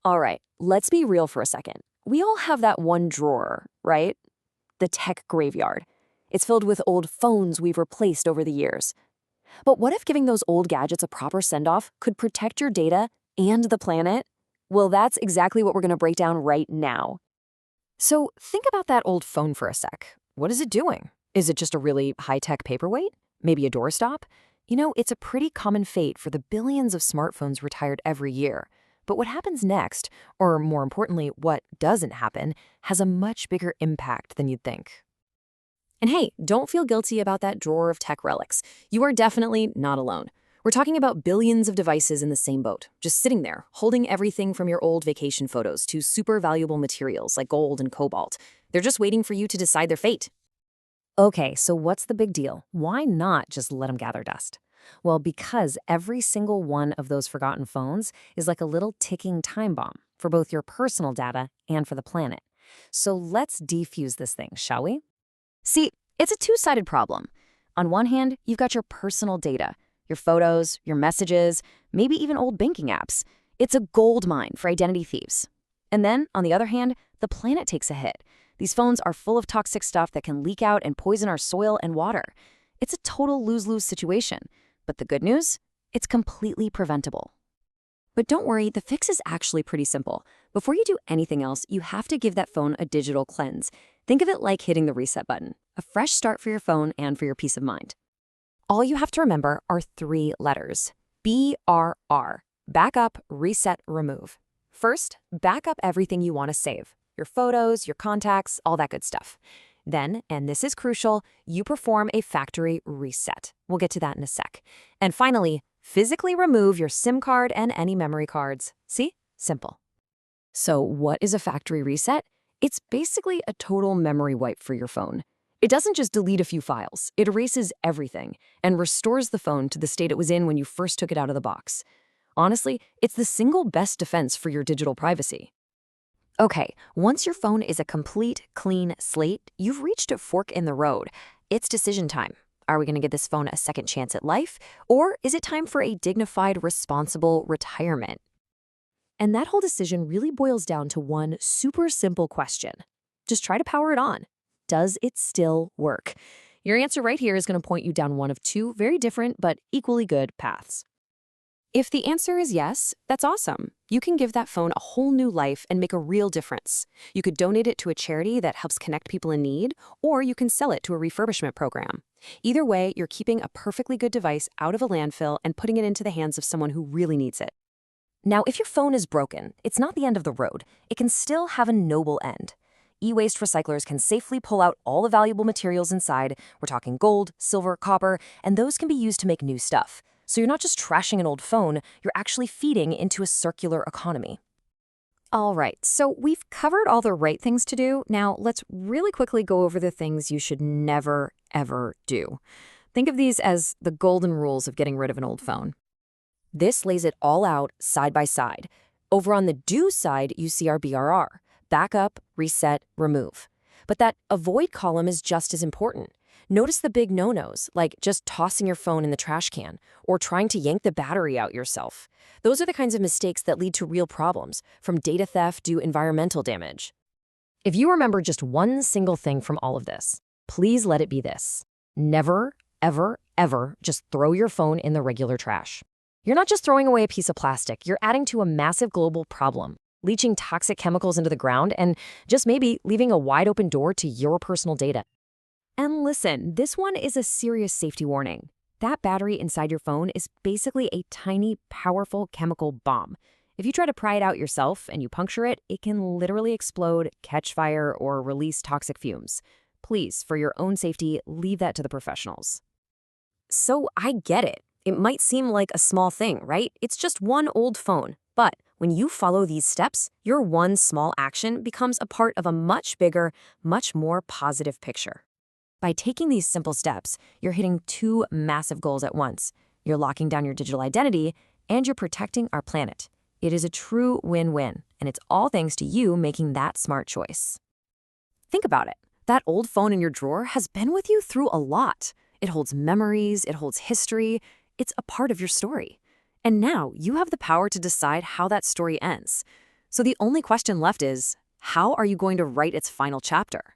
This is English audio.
All right, let's be real for a second. We all have that one drawer, right? The tech graveyard. It's filled with old phones we've replaced over the years. But what if giving those old gadgets a proper send-off could protect your data and the planet? Well, that's exactly what we're going to break down right now. So think about that old phone for a sec. What is it doing? Is it just a really high-tech paperweight? Maybe a doorstop? It's a pretty common fate for the billions of smartphones retired every year. But what happens next, or more importantly, what doesn't happen, has a much bigger impact than you'd think. And hey, don't feel guilty about that drawer of tech relics. You are definitely not alone. We're talking about billions of devices in the same boat, just sitting there, holding everything from your old vacation photos to super valuable materials like gold and cobalt. They're just waiting for you to decide their fate. Okay, so what's the big deal? Why not just let them gather dust? Well, because every single one of those forgotten phones is like a little ticking time bomb for both your personal data and for the planet. So let's defuse this thing, shall we? See, it's a two-sided problem. On one hand, you've got your personal data, your photos, your messages, maybe even old banking apps. It's a gold mine for identity thieves. And then, on the other hand, the planet takes a hit. These phones are full of toxic stuff that can leak out and poison our soil and water. It's a total lose-lose situation. But the good news? It's completely preventable. But don't worry, the fix is actually pretty simple. Before you do anything else, you have to give that phone a digital cleanse. Think of it like hitting the reset button, a fresh start for your phone and for your peace of mind. All you have to remember are 3 letters. BRR. Backup, reset, remove. First, back up everything you want to save. Your photos, your contacts, all that good stuff. Then, and this is crucial, you perform a factory reset. We'll get to that in a sec. And finally, physically remove your SIM card and any memory cards. See? Simple. So what is a factory reset? It's basically a total memory wipe for your phone. It doesn't just delete a few files. It erases everything and restores the phone to the state it was in when you first took it out of the box. Honestly, it's the single best defense for your digital privacy. Okay, once your phone is a complete, clean slate, you've reached a fork in the road. It's decision time. Are we going to give this phone a second chance at life? Or is it time for a dignified, responsible retirement? And that whole decision really boils down to one super simple question. Just try to power it on. Does it still work? Your answer right here is going to point you down one of 2 very different but equally good paths. If the answer is yes, that's awesome. You can give that phone a whole new life and make a real difference. You could donate it to a charity that helps connect people in need, or you can sell it to a refurbishment program. Either way, you're keeping a perfectly good device out of a landfill and putting it into the hands of someone who really needs it. Now, if your phone is broken, it's not the end of the road. It can still have a noble end. E-waste recyclers can safely pull out all the valuable materials inside. We're talking gold, silver, copper, and those can be used to make new stuff. So you're not just trashing an old phone, you're actually feeding into a circular economy. All right, so we've covered all the right things to do. Now let's really quickly go over the things you should never, ever do. Think of these as the golden rules of getting rid of an old phone. This lays it all out side by side. Over on the do side, you see our BRR, backup, reset, remove. But that avoid column is just as important. Notice the big no-nos, like just tossing your phone in the trash can or trying to yank the battery out yourself. Those are the kinds of mistakes that lead to real problems, from data theft to environmental damage. If you remember just one single thing from all of this, please let it be this. Never, ever, ever just throw your phone in the regular trash. You're not just throwing away a piece of plastic, you're adding to a massive global problem, leaching toxic chemicals into the ground and just maybe leaving a wide open door to your personal data. And listen, this one is a serious safety warning. That battery inside your phone is basically a tiny, powerful chemical bomb. If you try to pry it out yourself and you puncture it, it can literally explode, catch fire, or release toxic fumes. Please, for your own safety, leave that to the professionals. So I get it. It might seem like a small thing, right? It's just one old phone. But when you follow these steps, your one small action becomes a part of a much bigger, much more positive picture. By taking these simple steps, you're hitting 2 massive goals at once. You're locking down your digital identity, and you're protecting our planet. It is a true win-win, and it's all thanks to you making that smart choice. Think about it. That old phone in your drawer has been with you through a lot. It holds memories, it holds history, it's a part of your story. And now you have the power to decide how that story ends. So the only question left is, how are you going to write its final chapter?